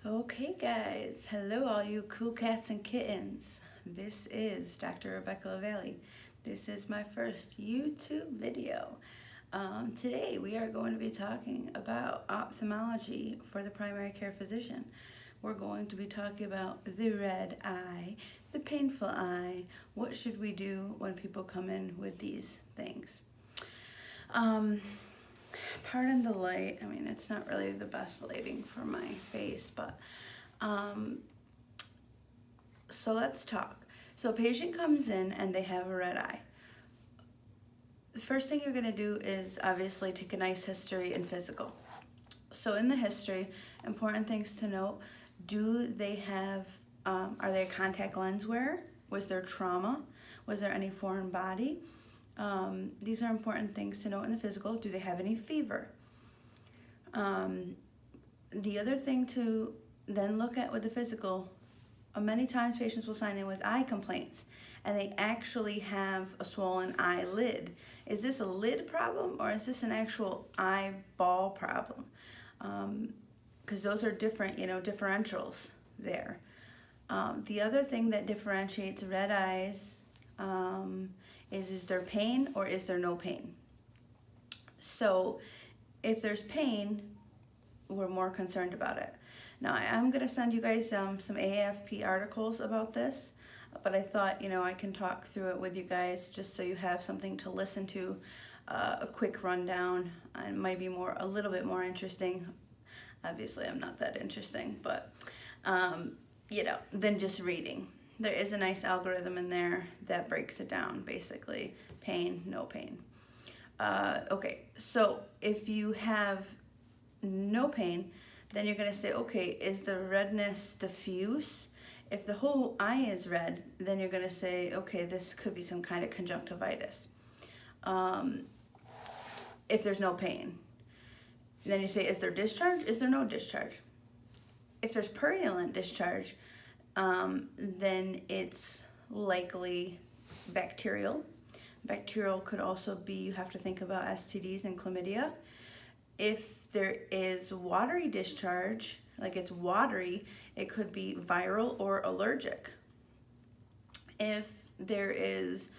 Okay, guys. Hello, all you cool cats and kittens. This is Dr. Rebecca LaValle. This is my first YouTube video. Today, we are going to be talking about ophthalmology for the primary care physician. We're going to be talking about the red eye, the painful eye. What should we do when people come in with these things? Pardon the light. I mean, it's not really the best lighting for my face, but so let's talk. So a patient comes in and they have a red eye. The first thing you're going to do is obviously take a nice history and physical. So in the history, important things to note: do they have, are they a contact lens wearer? Was there trauma? Was there any foreign body? These are important things to note in the physical. Do they have any fever? The other thing to then look at with the physical, many times patients will sign in with eye complaints and they actually have a swollen eyelid. Is this a lid problem or is this an actual eyeball problem? Because those are different, differentials there. The other thing that differentiates red eyes is there pain or is there no pain? So if there's pain, we're more concerned about it. Now I'm going to send you guys some AAFP articles about this, but I thought, I can talk through it with you guys just so you have something to listen to, a quick rundown. It might be a little bit more interesting. Obviously I'm not that interesting, but than just reading. There is a nice algorithm in there that breaks it down, basically. Pain, no pain. Okay, so if you have no pain, then you're going to say, okay, is the redness diffuse? If the whole eye is red, then you're going to say, okay, this could be some kind of conjunctivitis. If there's no pain, then you say, is there discharge? Is there no discharge? If there's purulent discharge, then it's likely bacterial. Bacterial could also be, you have to think about STDs and chlamydia. If there is watery discharge, like it's watery, it could be viral or allergic. If there is,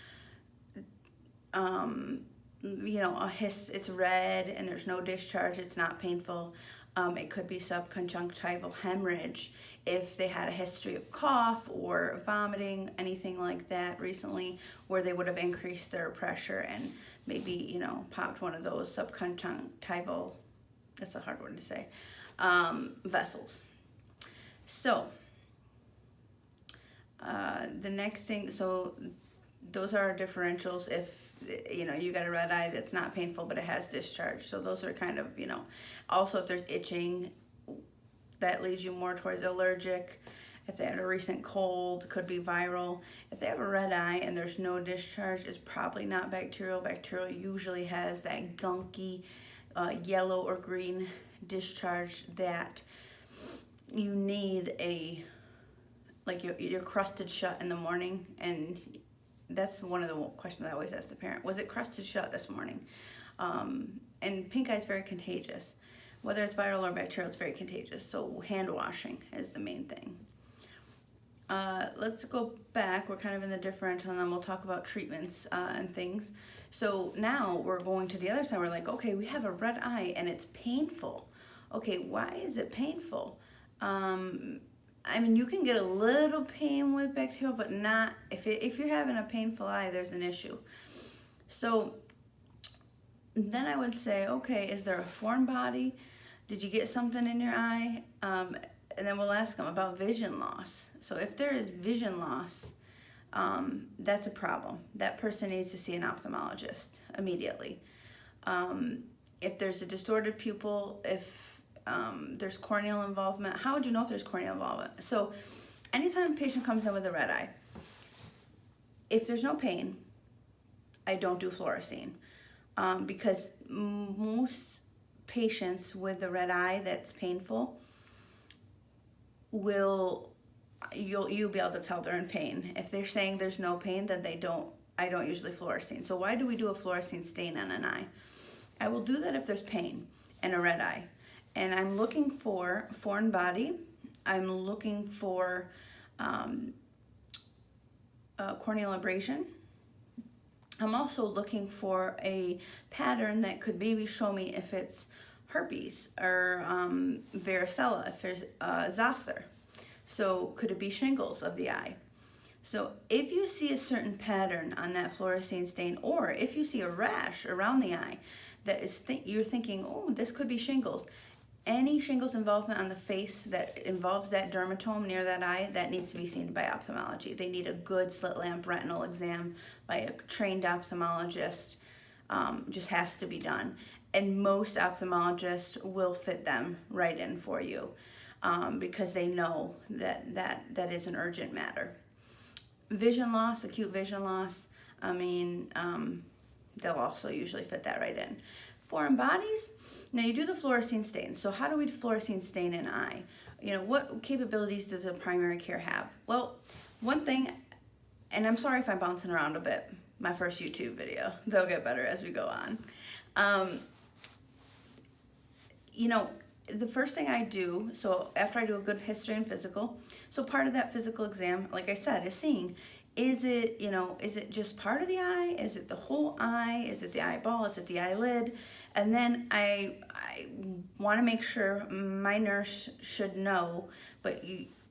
it's red and there's no discharge, it's not painful. It could be subconjunctival hemorrhage if they had a history of cough or vomiting, anything like that recently, where they would have increased their pressure and maybe, popped one of those subconjunctival, that's a hard word to say, vessels. So, the next thing, so those are differentials if you got a red eye that's not painful but it has discharge. So those are kind of, also if there's itching, that leads you more towards allergic. If they had a recent cold, could be viral. If they have a red eye and there's no discharge, it's probably not bacterial. Bacterial usually has that gunky yellow or green discharge that you need you're crusted shut in the morning. And that's one of the questions I always ask the parent. Was it crusted shut this morning? And pink eye is very contagious. Whether it's viral or bacterial, it's very contagious. So hand washing is the main thing. Let's go back. We're kind of in the differential, and then we'll talk about treatments and things. So now we're going to the other side. We're like, okay, we have a red eye and it's painful. Okay, why is it painful? You can get a little pain with bacterial, but not if you're having a painful eye, there's an issue. So then I would say, okay, is there a foreign body? Did you get something in your eye? And then we'll ask them about vision loss. So if there is vision loss, that's a problem. That person needs to see an ophthalmologist immediately. If there's a distorted pupil, if there's corneal involvement. How would you know if there's corneal involvement? So anytime a patient comes in with a red eye, if there's no pain, I don't do fluorescein, because most patients with the red eye that's painful you'll be able to tell they're in pain. If they're saying there's no pain, then I don't usually fluorescein. So why do we do a fluorescein stain on an eye? I will do that if there's pain and a red eye. And I'm looking for foreign body I'm looking for corneal abrasion. I'm also looking for a pattern that could maybe show me if it's herpes or varicella, if there's zoster. So could it be shingles of the eye? So if you see a certain pattern on that fluorescein stain, or if you see a rash around the eye that is you're thinking, oh, this could be shingles, any shingles involvement on the face that involves that dermatome near that eye, that needs to be seen by ophthalmology. They need a good slit lamp retinal exam by a trained ophthalmologist. Just has to be done. And most ophthalmologists will fit them right in for you because they know that is an urgent matter. Vision loss, acute vision loss, they'll also usually fit that right in. Foreign bodies, now you do the fluorescein stain. So how do we fluorescein stain an eye? What capabilities does a primary care have? Well, one thing, and I'm sorry if I'm bouncing around a bit, my first YouTube video, they'll get better as we go on. The first thing I do, so after I do a good history and physical, so part of that physical exam, like I said, is seeing, is it just part of the eye? Is it the whole eye? Is it the eyeball? Is it the eyelid? And then I want to make sure my nurse should know, but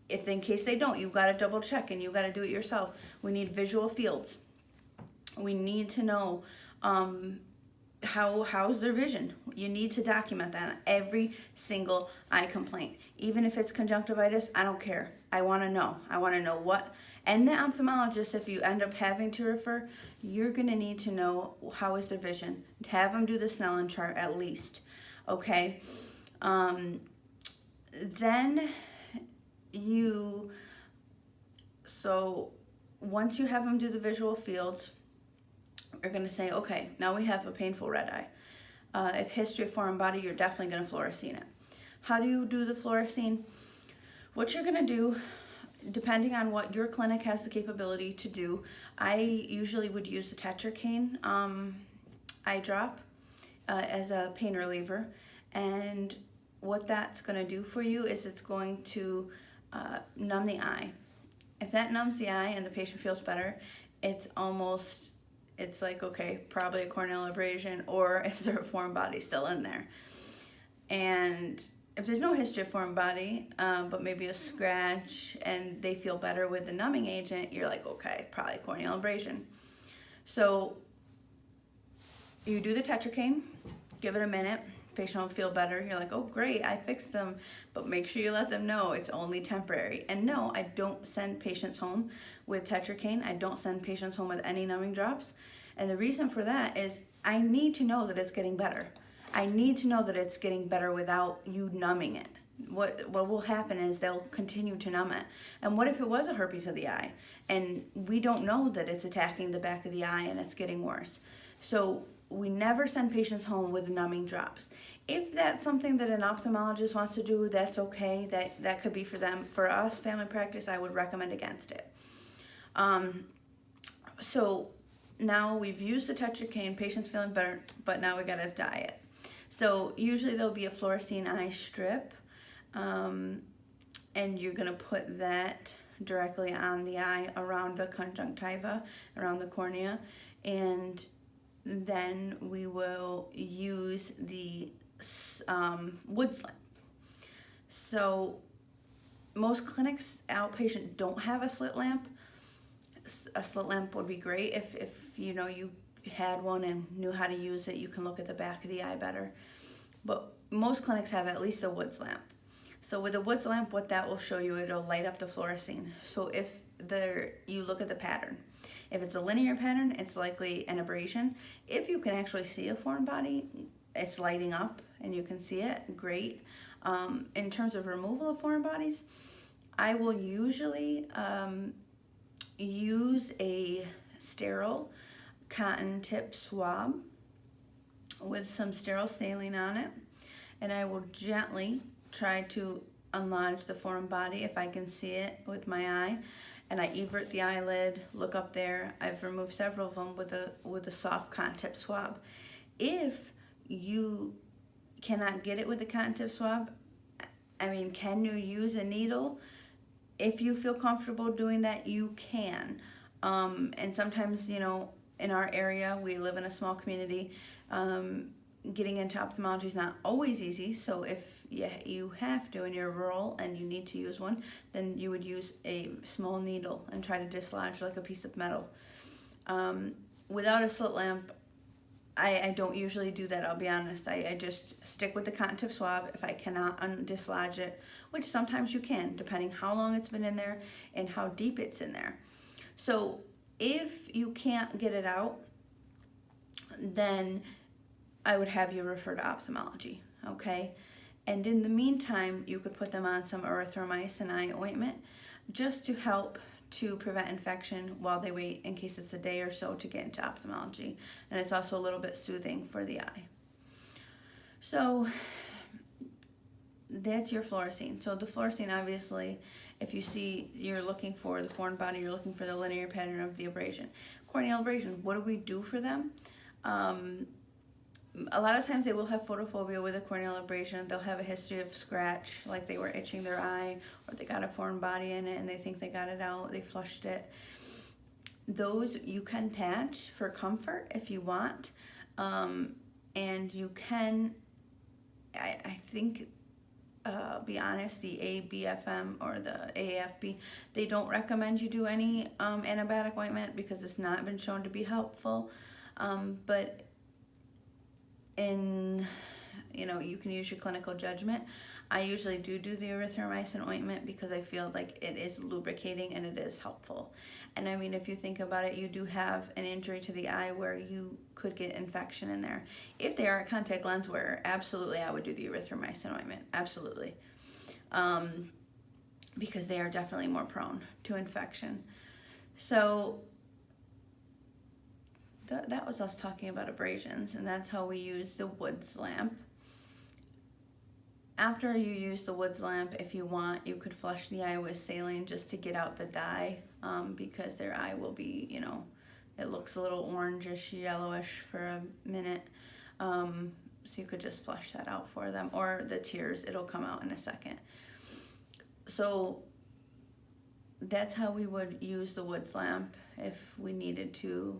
if in case they don't, you've got to double check and you've got to do it yourself. We need visual fields. We need to know how's their vision. You need to document that on every single eye complaint. Even if it's conjunctivitis, I don't care. I want to know. I want to know what. And the ophthalmologist, if you end up having to refer, you're going to need to know how is their vision. Have them do the Snellen chart at least. Okay? So once you have them do the visual fields, you're going to say, okay, now we have a painful red eye. If history of foreign body, you're definitely going to fluorescein it. How do you do the fluorescein? What you're going to do, depending on what your clinic has the capability to do, I usually would use the tetracaine eye drop as a pain reliever. And what that's going to do for you is it's going to numb the eye. If that numbs the eye and the patient feels better, it's like, okay, probably a corneal abrasion, or is there a foreign body still in there? And if there's no history of foreign body, but maybe a scratch, and they feel better with the numbing agent, you're like, okay, probably corneal abrasion. So you do the tetracaine, give it a minute, patient will feel better. You're like, oh great, I fixed them, but make sure you let them know it's only temporary. And no, I don't send patients home with tetracaine. I don't send patients home with any numbing drops. And the reason for that is I need to know that it's getting better. I need to know that it's getting better without you numbing it. What will happen is they'll continue to numb it. And what if it was a herpes of the eye and we don't know that it's attacking the back of the eye and it's getting worse? So we never send patients home with numbing drops. If that's something that an ophthalmologist wants to do, that's okay. That could be for them. For us, family practice, I would recommend against it. So now we've used the tetracaine, patient's feeling better, but now we got a diet. So usually there'll be a fluorescein eye strip, and you're gonna put that directly on the eye around the conjunctiva, around the cornea, and then we will use the wood lamp. So most clinics, outpatient, don't have a slit lamp. A slit lamp would be great if you had one and knew how to use it. You can look at the back of the eye better. But most clinics have at least a woods lamp. So with a woods lamp, what that will show you, it'll light up the fluorescein. So if you look at the pattern. If it's a linear pattern, it's likely an abrasion. If you can actually see a foreign body, it's lighting up and you can see it, great. In terms of removal of foreign bodies, I will usually use a sterile cotton tip swab with some sterile saline on it, and I will gently try to enlarge the foreign body if I can see it with my eye. And I evert the eyelid, look up there. I've removed several of them with a soft cotton tip swab. If you cannot get it with the cotton tip swab, I mean, can you use a needle? If you feel comfortable doing that, you can. And sometimes, in our area, we live in a small community. Getting into ophthalmology is not always easy. So if you have to and you're rural and you need to use one, then you would use a small needle and try to dislodge like a piece of metal. Without a slit lamp, I don't usually do that, I'll be honest. I just stick with the cotton tip swab if I cannot dislodge it, which sometimes you can, depending how long it's been in there and how deep it's in there. So if you can't get it out, then I would have you refer to ophthalmology, okay? And in the meantime, you could put them on some erythromycin eye ointment just to help to prevent infection while they wait in case it's a day or so to get into ophthalmology. And it's also a little bit soothing for the eye. So that's your fluorescein. So the fluorescein, obviously, if you see you're looking for the foreign body, you're looking for the linear pattern of the abrasion. Corneal abrasion, what do we do for them? A lot of times they will have photophobia with a corneal abrasion. They'll have a history of scratch, like they were itching their eye, or they got a foreign body in it and they think they got it out, they flushed it. Those you can patch for comfort if you want. And you can, I think, be honest, the ABFM or the AAFB, they don't recommend you do any antibiotic ointment because it's not been shown to be helpful. But you can use your clinical judgment. I usually do the erythromycin ointment because I feel like it is lubricating and it is helpful. And I mean, if you think about it, you do have an injury to the eye where you could get infection in there. If they are a contact lens wearer, absolutely I would do the erythromycin ointment, absolutely. Because they are definitely more prone to infection. So that was us talking about abrasions, and that's how we use the Woods lamp. After you use the Woods lamp, if you want, you could flush the eye with saline just to get out the dye, because their eye will be, it looks a little orangish, yellowish for a minute. So you could just flush that out for them, or the tears, it'll come out in a second. So that's how we would use the Woods lamp if we needed to.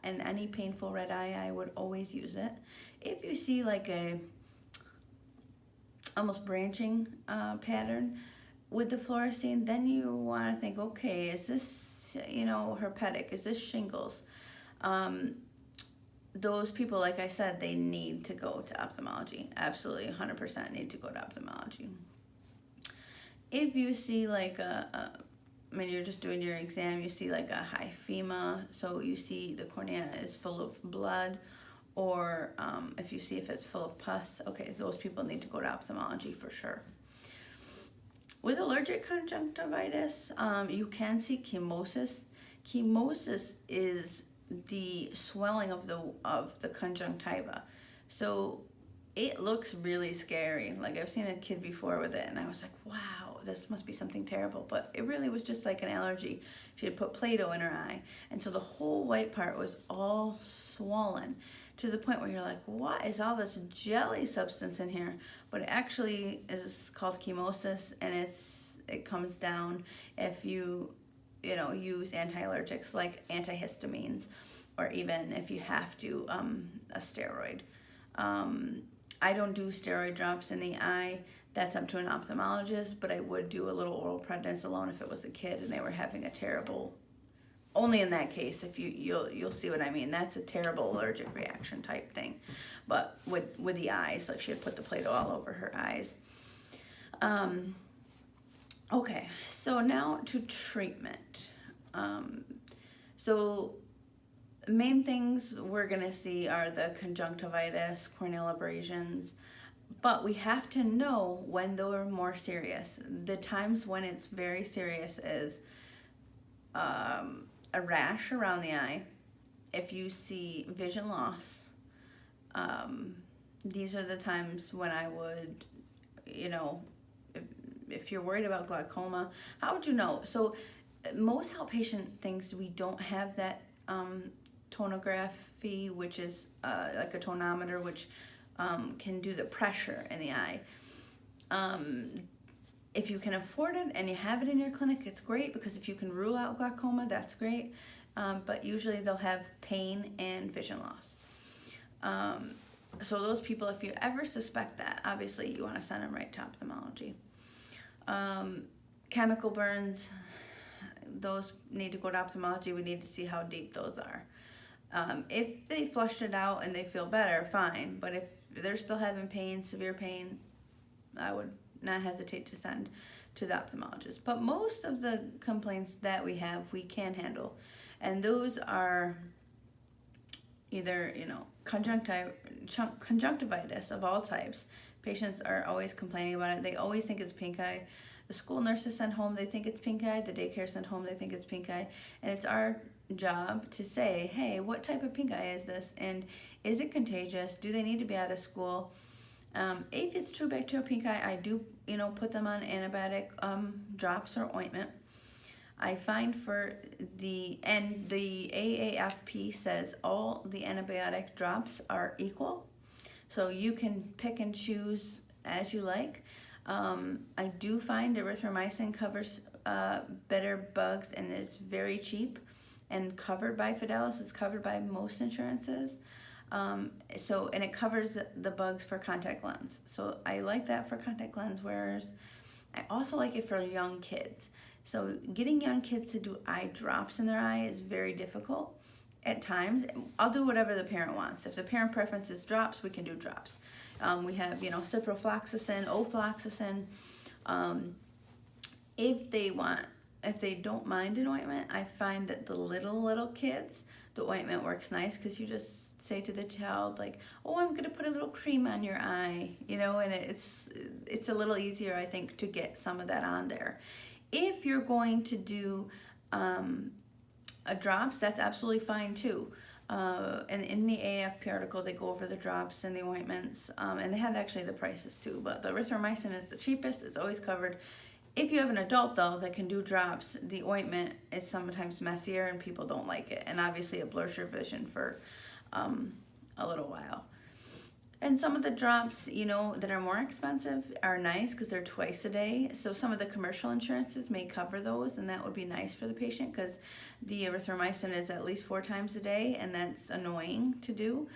And any painful red eye, I would always use it. If you see like a almost branching pattern with the fluorescein, then you want to think, okay, is this, herpetic? Is this shingles? Those people, like I said, they need to go to ophthalmology. Absolutely, 100% need to go to ophthalmology. If you see like you're just doing your exam, you see like a hyphema, so you see the cornea is full of blood, or if you see if it's full of pus, okay, those people need to go to ophthalmology for sure. With allergic conjunctivitis, you can see chemosis. Chemosis is the swelling of the conjunctiva. So it looks really scary. Like, I've seen a kid before with it, and I was like, wow, this must be something terrible. But it really was just like an allergy. She had put Play-Doh in her eye, and so the whole white part was all swollen to the point where you're like, what is all this jelly substance in here? But it actually is called chemosis, and it comes down if you use anti-allergics like antihistamines, or even if you have to, a steroid. I don't do steroid drops in the eye. That's up to an ophthalmologist, but I would do a little oral prednisolone if it was a kid and they were having a terrible, only in that case, if you'll see what I mean. That's a terrible allergic reaction type thing. But with the eyes, like she had put the Play-Doh all over her eyes. Okay, so now to treatment. So main things we're gonna see are the conjunctivitis, corneal abrasions, but we have to know when they're more serious. The times when it's very serious is a rash around the eye. If you see vision loss, these are the times when I would, if you're worried about glaucoma, how would you know? So most outpatient things, we don't have that tonography, which is like a tonometer, which can do the pressure in the eye. If you can afford it and you have it in your clinic, it's great, because if you can rule out glaucoma, that's great. But usually they'll have pain and vision loss. So those people, if you ever suspect that, obviously you want to send them right to ophthalmology. Chemical burns, those need to go to ophthalmology. We need to see how deep those are. If they flushed it out and they feel better, fine. But if they're still having pain, severe pain, I would not hesitate to send to the ophthalmologist. But most of the complaints that we have, we can handle. And those are either, conjunctivitis of all types. Patients are always complaining about it. They always think it's pink eye. The school nurses sent home, they think it's pink eye. The daycare sent home, they think it's pink eye. And it's our job to say, hey, what type of pink eye is this? And is it contagious? Do they need to be out of school? If it's true bacterial pink eye, I do, put them on antibiotic drops or ointment. I find the AAFP says all the antibiotic drops are equal. So you can pick and choose as you like. I do find erythromycin covers better bugs and is very cheap and covered by Fidelis. It's covered by most insurances. And it covers the bugs for contact lens. So I like that for contact lens wearers. I also like it for young kids. So getting young kids to do eye drops in their eye is very difficult at times. I'll do whatever the parent wants. If the parent preference is drops, we can do drops. We have, ciprofloxacin, ofloxacin. If they don't mind an ointment, I find that the little kids, the ointment works nice, because you just say to the child, like, oh, I'm gonna put a little cream on your eye, and it's a little easier, I think, to get some of that on there. If you're going to do a drops, that's absolutely fine too. And in the AFP article, they go over the drops and the ointments, and they have actually the prices too. But the erythromycin is the cheapest. It's always covered. If you have an adult, though, that can do drops, the ointment is sometimes messier and people don't like it. And obviously it blurs your vision for a little while. And some of the drops, that are more expensive are nice because they're twice a day. So some of the commercial insurances may cover those, and that would be nice for the patient, because the erythromycin is at least 4 times a day, and that's annoying to do.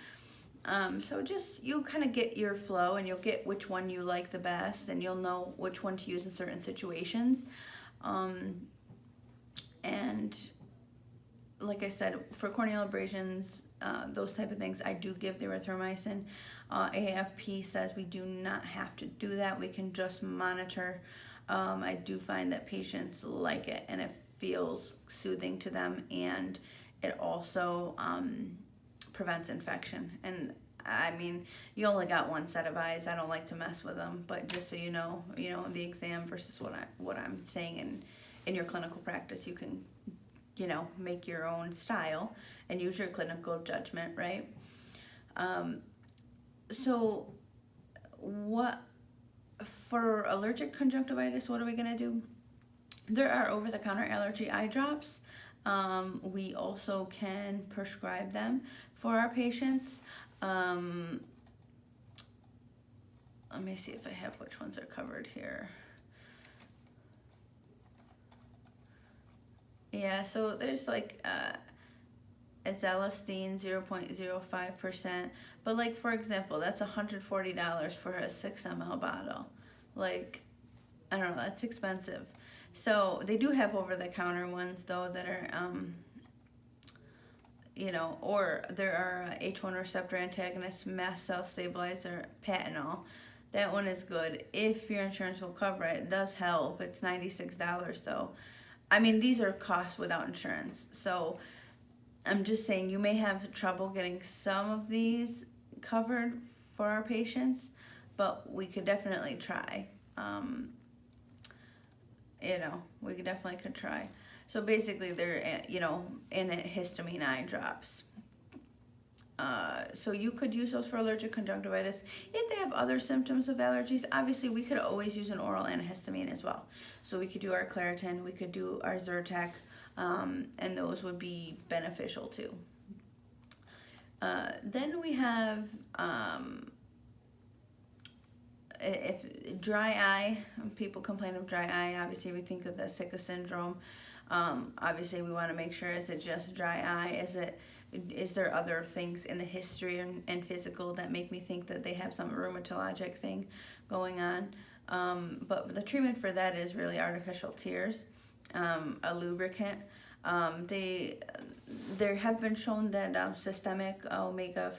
So just, you'll kind of get your flow, and you'll get which one you like the best, and you'll know which one to use in certain situations. And like I said, for corneal abrasions, those type of things, I do give the erythromycin. AFP says we do not have to do that. We can just monitor. I do find that patients like it, and it feels soothing to them, and it also prevents infection. And I mean, you only got one set of eyes. I don't like to mess with them, but just so you know, the exam versus what I'm saying in your clinical practice, you can, make your own style and use your clinical judgment, right? So for allergic conjunctivitis, what are we gonna do? There are over-the-counter allergy eye drops. We also can prescribe them for our patients. Let me see if I have which ones are covered here. Yeah, so there's like Azelastine 0.05%, but like, for example, that's $140 for a 6 ml bottle. Like, I don't know, that's expensive. So they do have over-the-counter ones though that are, or there are H1 receptor antagonist, mast cell stabilizer, Patanol. That one is good if your insurance will cover it. It does help. It's $96 though. I mean, these are costs without insurance. So I'm just saying, you may have trouble getting some of these covered for our patients, but we could definitely try. We could try. So basically they're, antihistamine eye drops. So you could use those for allergic conjunctivitis. If they have other symptoms of allergies, obviously we could always use an oral antihistamine as well. So we could do our Claritin, we could do our Zyrtec, and those would be beneficial too. Then we have if dry eye, people complain of dry eye, obviously we think of the Sika syndrome. Obviously we want to make sure, is it just dry eye? Is there other things in the history and physical that make me think that they have some rheumatologic thing going on? But the treatment for that is really artificial tears, a lubricant. There have been shown that systemic omega-3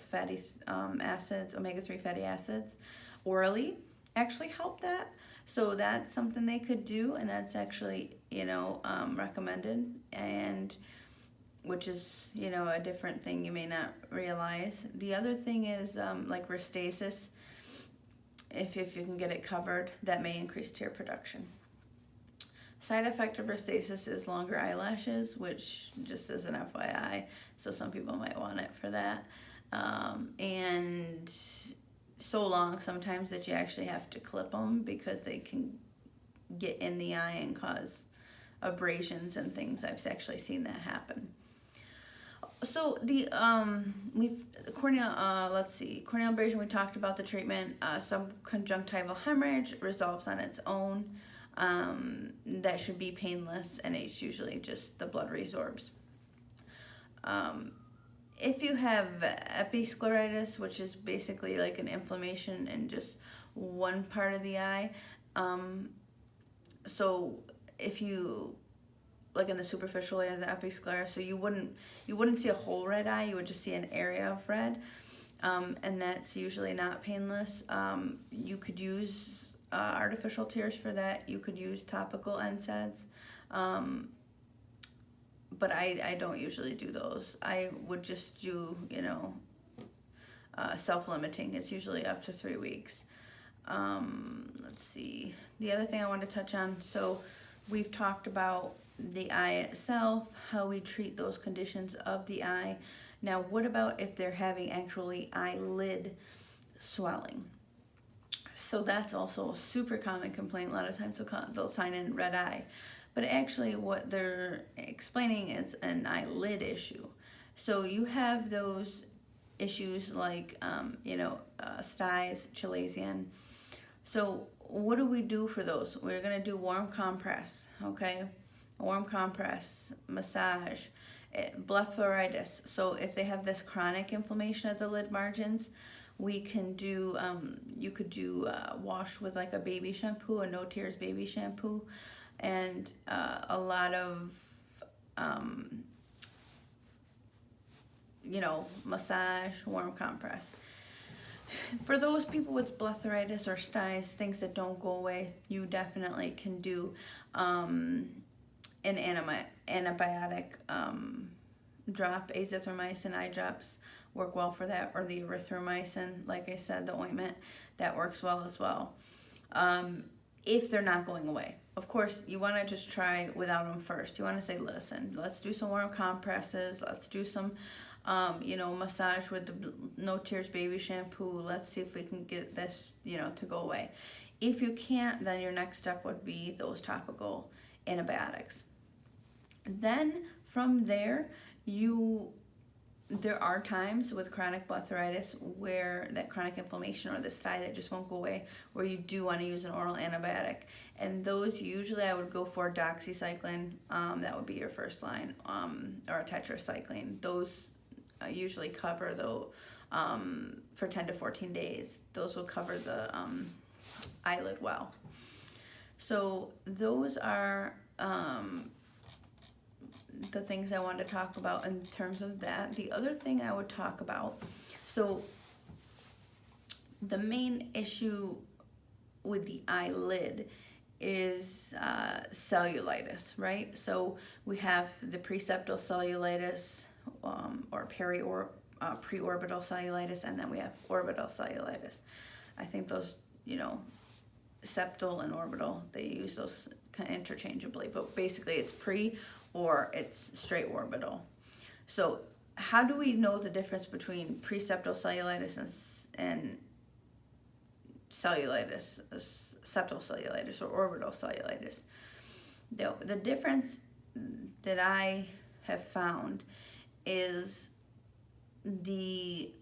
fatty acids orally actually help that. So that's something they could do, and that's actually, recommended, and which is, a different thing you may not realize. The other thing is like Restasis. If you can get it covered, that may increase tear production. Side effect of Restasis is longer eyelashes, which just as an FYI, so some people might want it for that. And so long sometimes that you actually have to clip them because they can get in the eye and cause abrasions and things. I've actually seen that happen. So the corneal abrasion, we talked about the treatment. Some conjunctival hemorrhage resolves on its own. That should be painless, and it's usually just the blood resorbs. If you have episcleritis, which is basically like an inflammation in just one part of the eye, so if you, like in the superficial layer of the episclera, so you wouldn't see a whole red eye, you would just see an area of red, and that's usually not painless. You could use artificial tears for that. You could use topical NSAIDs, but I don't usually do those. I would just do, self-limiting. It's usually up to 3 weeks. Let's see. The other thing I want to touch on, so we've talked about the eye itself, how we treat those conditions of the eye. Now, what about if they're having actually eyelid swelling? So that's also a super common complaint. A lot of times they'll sign in red eye. But actually what they're explaining is an eyelid issue. So you have those issues like, styes, chalazion. So what do we do for those? We're going to do warm compress, okay? Warm compress, massage, blepharitis. So if they have this chronic inflammation of the lid margins, we can do, you could do wash with like a baby shampoo, a no tears baby shampoo, and a lot of, massage, warm compress. For those people with blepharitis or styes, things that don't go away, you definitely can do an antibiotic drop. Azithromycin eye drops work well for that, or the erythromycin, like I said, the ointment, that works well as well. If they're not going away. Of course, you want to just try without them first. You want to say, listen, let's do some warm compresses. Let's do some, massage with the No Tears baby shampoo. Let's see if we can get this, to go away. If you can't, then your next step would be those topical antibiotics. Then from there, there are times with chronic blepharitis where that chronic inflammation or the stye that just won't go away, where you do want to use an oral antibiotic. And those usually I would go for doxycycline, that would be your first line, or a tetracycline. Those usually cover for 10 to 14 days. Those will cover the eyelid well. So those are the things I wanted to talk about in terms of that. The other thing I would talk about, so the main issue with the eyelid is cellulitis, right? So we have the preseptal cellulitis, or preorbital cellulitis, and then we have orbital cellulitis. I think those, septal and orbital, they use those kind of interchangeably, but basically it's pre or it's straight orbital. So how do we know the difference between preseptal cellulitis and cellulitis, septal cellulitis or orbital cellulitis? The difference that I have found is the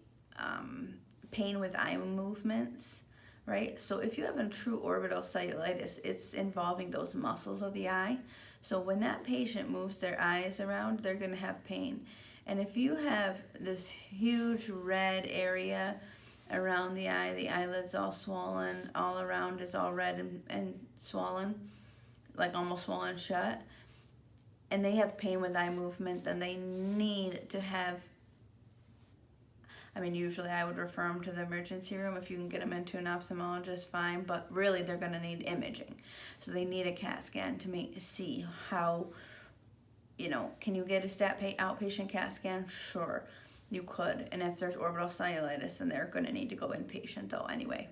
pain with eye movements right? So if you have a true orbital cellulitis, it's involving those muscles of the eye. So when that patient moves their eyes around, they're going to have pain. And if you have this huge red area around the eye, the eyelid's all swollen, all around is all red and swollen, like almost swollen shut, and they have pain with eye movement, then they need to have, I mean, usually I would refer them to the emergency room. If you can get them into an ophthalmologist, fine, but really they're going to need imaging. So they need a CAT scan to see how, can you get a outpatient CAT scan? Sure, you could. And if there's orbital cellulitis, then they're going to need to go inpatient though anyway.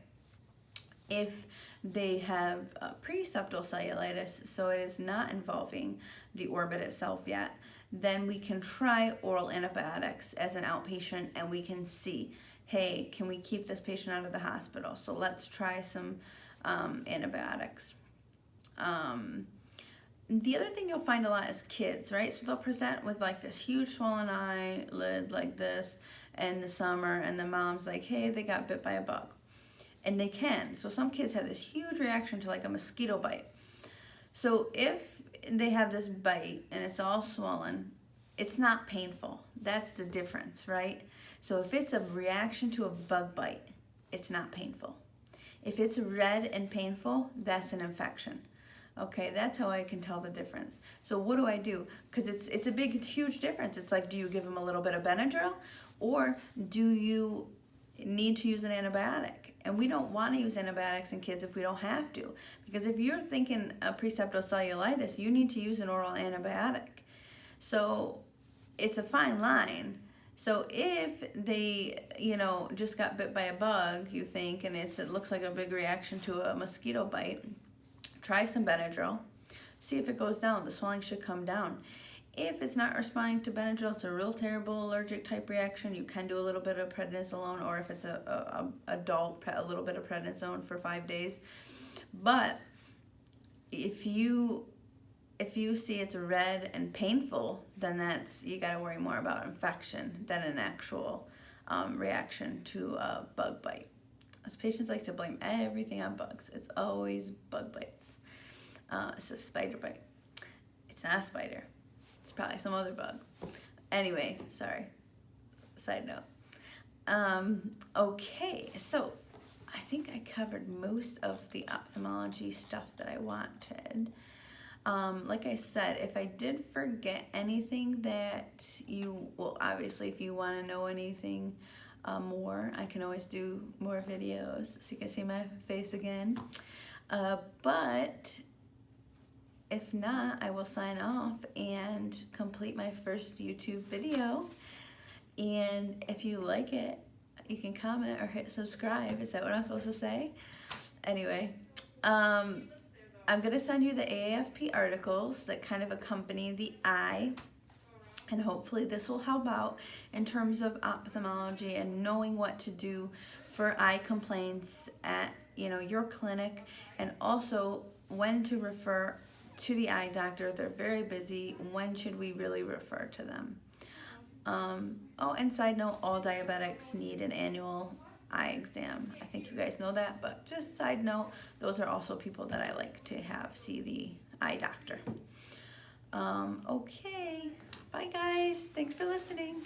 If they have preseptal cellulitis, so it is not involving the orbit itself yet, then we can try oral antibiotics as an outpatient, and we can see, hey, can we keep this patient out of the hospital? So let's try some antibiotics. The other thing you'll find a lot is kids, right? So they'll present with like this huge swollen eyelid like this in the summer, and the mom's like, hey, they got bit by a bug. And they can. So some kids have this huge reaction to like a mosquito bite. So if they have this bite and it's all swollen, it's not painful. That's the difference, right? So if it's a reaction to a bug bite, it's not painful. If it's red and painful, that's an infection. Okay, that's how I can tell the difference. So what do I do? Because it's a big, huge difference. It's like, do you give them a little bit of Benadryl, or do you need to use an antibiotic? And we don't want to use antibiotics in kids if we don't have to. Because if you're thinking a preseptal cellulitis, you need to use an oral antibiotic. So it's a fine line. So if they, just got bit by a bug, you think, and it looks like a big reaction to a mosquito bite, try some Benadryl. See if it goes down. The swelling should come down. If it's not responding to Benadryl, it's a real terrible allergic type reaction, you can do a little bit of prednisolone, or if it's a adult, a little bit of prednisone for 5 days. But if you see it's red and painful, then you got to worry more about infection than an actual reaction to a bug bite. As patients like to blame everything on bugs. It's always bug bites. It's a spider bite. It's not a spider. It's probably some other bug. Anyway, sorry. Side note. Okay, so I think I covered most of the ophthalmology stuff that I wanted. Like I said, if I did forget anything that obviously if you want to know anything more, I can always do more videos so you can see my face again. But if not, I will sign off and complete my first YouTube video. And if you like it, you can comment or hit subscribe. Is that what I'm supposed to say? Anyway, I'm going to send you the AAFP articles that kind of accompany the eye. And hopefully this will help out in terms of ophthalmology and knowing what to do for eye complaints at your clinic, and also when to refer to the eye doctor. They're very busy. When should we really refer to them? And side note, all diabetics need an annual eye exam. I think you guys know that, but just side note, those are also people that I like to have see the eye doctor. Okay, bye guys. Thanks for listening.